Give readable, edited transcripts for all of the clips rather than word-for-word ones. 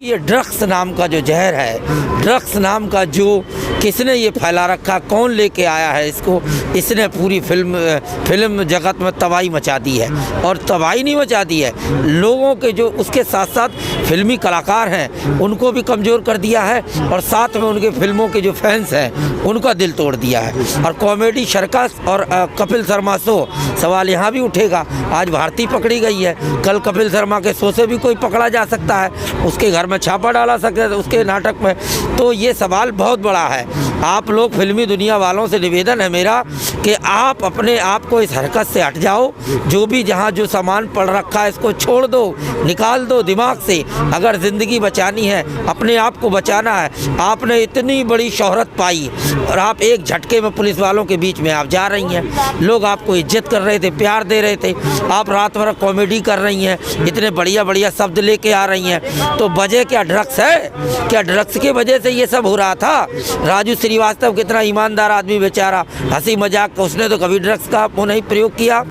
ये ड्रग्स नाम का जो जहर है, ड्रग्स नाम का जो किसने ये फैला रखा, कौन लेके आया है इसको, इसने पूरी फिल्म जगत में तबाही मचा दी है। और तबाही नहीं मचा दी है, लोगों के जो उसके साथ साथ फिल्मी कलाकार हैं उनको भी कमज़ोर कर दिया है, और साथ में उनके फिल्मों के जो फैंस हैं उनका दिल तोड़ दिया है। और कॉमेडी सर्कस और कपिल शर्मा शो, सवाल यहाँ भी उठेगा। आज भारती पकड़ी गई है, कल कपिल शर्मा के शो से भी कोई पकड़ा जा सकता है, उसके घर में छापा डाला सकते हैं उसके नाटक में। तो ये सवाल बहुत बड़ा है। आप लोग फिल्मी दुनिया वालों से निवेदन है मेरा कि आप अपने आप को इस हरकत से हट जाओ। जो भी जहाँ जो सामान पड़ रखा है इसको छोड़ दो, निकाल दो दिमाग से। अगर ज़िंदगी बचानी है, अपने आप को बचाना है, आपने इतनी बड़ी शोहरत पाई और आप एक झटके में पुलिस वालों के बीच में आप जा रही हैं। लोग आपको इज्जत कर रहे थे, प्यार दे रहे थे, आप रात भर कॉमेडी कर रही हैं, इतने बढ़िया बढ़िया शब्द लेके आ रही हैं। तो वजह क्या ड्रग्स है? क्या ड्रग्स की वजह से ये सब हो रहा था? राजू श्रीवास्तव कितना ईमानदार आदमी बेचारा, हंसी मजाक, उसने तो कभी ड्रग्स का वो नहीं प्रयोग किया।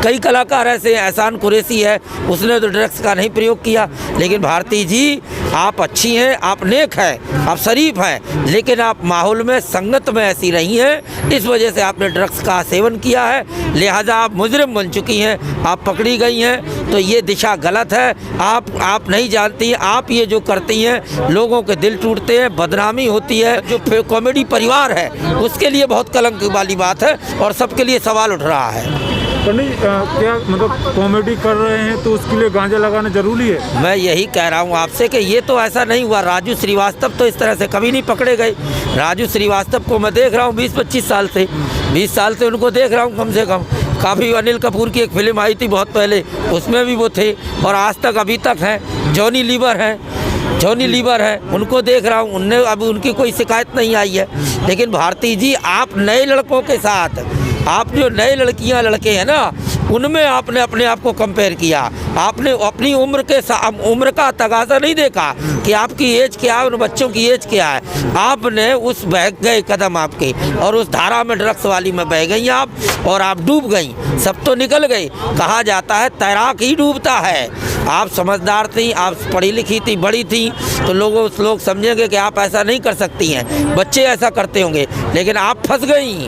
कई कलाकार ऐसे हैं, एहसान कुरैशी है, उसने तो ड्रग्स का नहीं प्रयोग किया। लेकिन भारती जी, आप अच्छी हैं, आप नेक हैं, आप शरीफ हैं, लेकिन आप माहौल में, संगत में ऐसी रही हैं, इस वजह से आपने ड्रग्स का सेवन किया है, लिहाजा आप मुजरिम बन चुकी हैं, आप पकड़ी गई हैं। तो ये दिशा गलत है। आप नहीं जानती हैं, आप ये जो करती हैं लोगों के दिल टूटते हैं, बदनामी होती है। जो कॉमेडी परिवार है उसके लिए बहुत कलंक वाली बात है और सबके लिए सवाल उठ रहा है। तो नहीं क्या मतलब कॉमेडी कर रहे हैं तो उसके लिए गांजा लगाना जरूरी है? मैं यही कह रहा हूँ आपसे कि ये तो ऐसा नहीं हुआ। राजू श्रीवास्तव तो इस तरह से कभी नहीं पकड़े गए। राजू श्रीवास्तव को मैं देख रहा हूँ 20-25 साल से, 20 साल से उनको देख रहा हूँ कम से कम। काफ़ी अनिल कपूर की एक फिल्म आई थी बहुत पहले, उसमें भी वो थे, और आज तक अभी तक हैं। जॉनी लीवर है, उनको देख रहा हूँ, उनने अभी उनकी कोई शिकायत नहीं आई है। लेकिन भारती जी, आप नए लड़कों के साथ, आप जो नए लड़कियां लड़के हैं ना, उनमें आपने अपने आप को कंपेयर किया। आपने अपनी उम्र का तगाजा नहीं देखा कि आपकी एज क्या है, उन बच्चों की एज क्या है। आपने उस बह गए कदम आपके, और उस धारा में ड्रग्स वाली में बह गई आप, और आप डूब गई। सब तो निकल गई। कहा जाता है तैराक ही डूबता है। आप समझदार थी, आप पढ़ी लिखी थी, बड़ी थी, तो लोग समझेंगे कि आप ऐसा नहीं कर सकती हैं, बच्चे ऐसा करते होंगे। लेकिन आप फंस गई,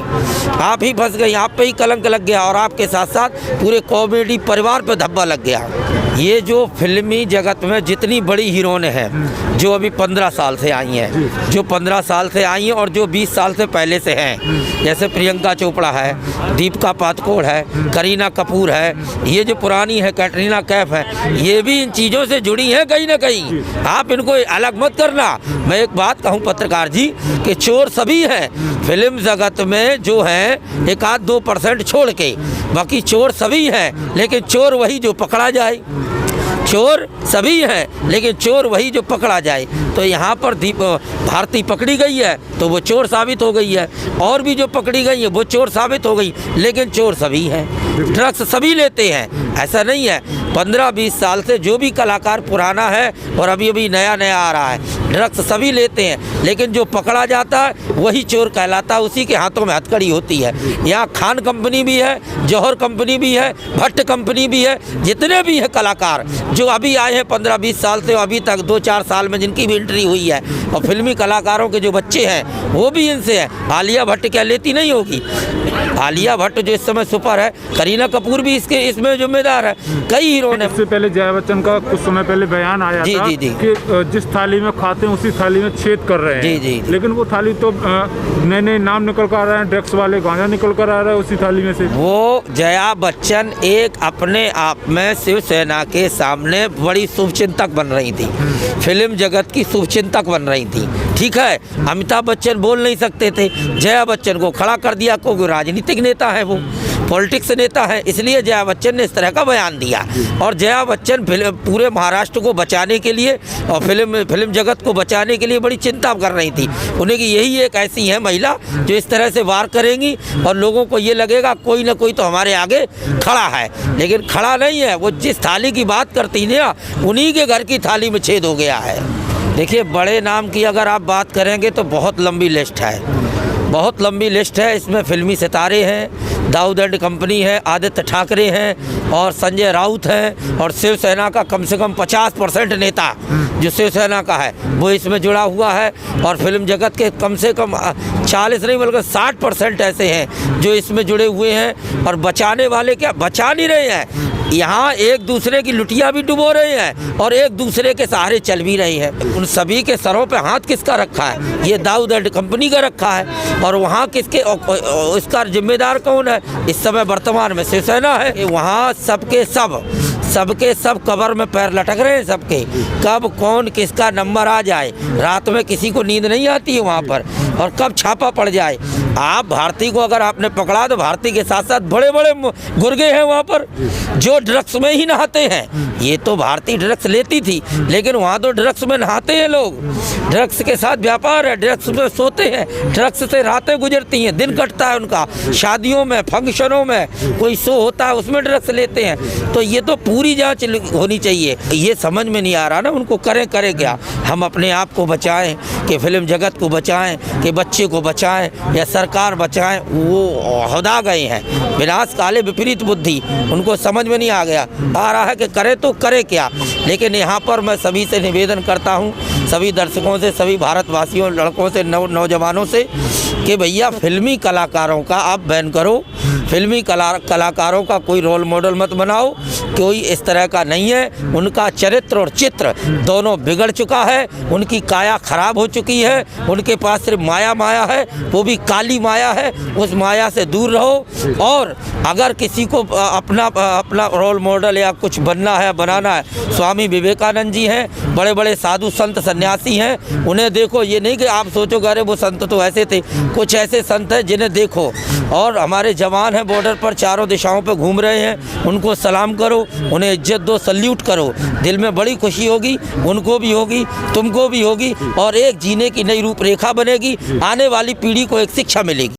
आप ही फंस गई, आप पे ही कलंक लग गया, और आपके साथ साथ पूरे कॉमेडी परिवार पे धब्बा लग गया। ये जो फिल्मी जगत में जितनी बड़ी हीरोइन हैं, जो अभी 15 साल से आई हैं, जो 15 साल से आई हैं, और जो 20 साल से पहले से हैं, जैसे प्रियंका चोपड़ा है, दीपिका पादुकोण है, करीना कपूर है, ये जो पुरानी है कैटरीना कैफ है, ये भी इन चीज़ों से जुड़ी हैं कहीं ना कहीं। आप इनको अलग मत करना। मैं एक बात कहूँ पत्रकार जी, कि चोर सभी हैं फिल्म जगत में, जो हैं 1-2% छोड़ के, बाकी चोर सभी हैं। लेकिन चोर वही जो पकड़ा जाए, चोर सभी हैं लेकिन चोर वही जो पकड़ा जाए। तो यहाँ पर भारती पकड़ी गई है तो वो चोर साबित हो गई है, और भी जो पकड़ी गई है वो चोर साबित हो गई, लेकिन चोर सभी हैं, ड्रग्स सभी लेते हैं। ऐसा नहीं है। 15-20 साल से जो भी कलाकार पुराना है और अभी अभी नया आ रहा है, ड्रग्स सभी लेते हैं, लेकिन जो पकड़ा जाता है वही चोर कहलाता है, उसी के हाथों में हथकड़ी होती है। यहाँ खान कंपनी भी है, जौहर कंपनी भी है, भट्ट कंपनी भी है, जितने भी हैं कलाकार जो अभी आए हैं 15-20 साल से, अभी तक 2-4 साल में जिनकी भी एंट्री हुई है, और फिल्मी कलाकारों के जो बच्चे हैं वो भी इनसे हैं। आलिया भट्ट क्या लेती नहीं होगी? आलिया भट्ट जो इस समय सुपर है, करीना कपूर भी इसमें जिम्मेदार है, कई हीरो ने। इससे पहले जया बच्चन का कुछ समय पहले बयान आया था कि जिस थाली में खाते हैं उसी थाली में छेद कर रहे हैं। लेकिन वो थाली तो नए नाम निकल कर आ रहे हैं, ड्रग्स वाले, गांजा निकल कर आ रहा है उसी थाली में से। वो जया बच्चन एक अपने आप में शिवसेना के सामने बड़ी शुभचिंतक बन रही थी, फिल्म जगत की शुभचिंतक बन रही थी। ठीक है, अमिताभ बच्चन बोल नहीं सकते थे, जया बच्चन को खड़ा कर दिया, क्योंकि राजनीतिक नेता है, वो पॉलिटिक्स नेता है, इसलिए जया बच्चन ने इस तरह का बयान दिया। और जया बच्चन पूरे महाराष्ट्र को बचाने के लिए और फिल्म जगत को बचाने के लिए बड़ी चिंता कर रही थी। उन्हें कि यही एक ऐसी है महिला जो इस तरह से वार करेंगी और लोगों को ये लगेगा कोई ना कोई तो हमारे आगे खड़ा है, लेकिन खड़ा नहीं है। वो जिस थाली की बात करती ना, उन्हीं के घर की थाली में छेद हो गया है। देखिए, बड़े नाम की अगर आप बात करेंगे तो बहुत लंबी लिस्ट है, बहुत लंबी लिस्ट है। इसमें फिल्मी सितारे हैं, दाऊद एंड कंपनी है, आदित्य ठाकरे हैं और संजय राउत हैं और शिवसेना का कम से कम 50% नेता जो शिवसेना का है वो इसमें जुड़ा हुआ है। और फिल्म जगत के कम से कम 40 नहीं बल्कि 60% ऐसे हैं जो इसमें जुड़े हुए हैं। और बचाने वाले क्या बचा नहीं रहे हैं, यहाँ एक दूसरे की लुटिया भी डुबो रहे हैं और एक दूसरे के सहारे चल भी रही है। उन सभी के सरों पे हाथ किसका रखा है? ये दाऊद एंड कंपनी का रखा है। और वहाँ किसके इसका जिम्मेदार कौन है? इस समय वर्तमान में शिवसेना है। वहाँ सबके सब कब्र में पैर लटक रहे हैं सबके, कब कौन किसका नंबर आ जाए। रात में किसी को नींद नहीं आती है वहाँ पर, और कब छापा पड़ जाए। आप भारती को अगर आपने पकड़ा तो भारती के साथ साथ बड़े बड़े गुर्गे हैं वहाँ पर जो ड्रग्स में ही नहाते हैं। ये तो भारती ड्रग्स लेती थी लेकिन वहाँ तो ड्रग्स में नहाते हैं लोग, ड्रग्स के साथ व्यापार है, ड्रग्स में सोते हैं, ड्रग्स से रातें गुजरती हैं, दिन कटता है उनका, शादियों में फंक्शनों में कोई शो होता है उसमें ड्रग्स लेते हैं। तो ये तो पूरी जांच होनी चाहिए। ये समझ में नहीं आ रहा ना उनको करें क्या। हम अपने आप को बचाएं कि फिल्म जगत को बचाएं कि बच्चे को बचाएं या सरकार बचाएं, वो हदा गए हैं। विनाश काले विपरीत बुद्धि उनको समझ में नहीं आ रहा है कि करे तो करे क्या। लेकिन यहाँ पर मैं सभी से निवेदन करता हूँ, सभी दर्शकों से, सभी भारतवासियों, लड़कों से, नौजवानों से कि भैया फिल्मी कलाकारों का आप बैन करो, फिल्मी कलाकारों का कोई रोल मॉडल मत बनाओ, कोई इस तरह का नहीं है। उनका चरित्र और चित्र दोनों बिगड़ चुका है, उनकी काया खराब हो चुकी है, उनके पास सिर्फ माया है, वो भी काली माया है। उस माया से दूर रहो। और अगर किसी को अपना रोल मॉडल या कुछ बनना है, बनाना है, स्वामी विवेकानंद जी हैं, बड़े बड़े साधु संत सन्यासी हैं, उन्हें देखो। ये नहीं कि आप सोचो अरे वो संत तो ऐसे थे, कुछ ऐसे संत हैं जिन्हें देखो। और हमारे जवान हैं बॉर्डर पर चारों दिशाओं पर घूम रहे हैं, उनको सलाम करो, उन्हें इज्जत दो, सल्यूट करो। दिल में बड़ी खुशी होगी, उनको भी होगी, तुमको भी होगी, और एक जीने की नई रूपरेखा बनेगी। आने वाली पीढ़ी को एक शिक्षा मिलेगी।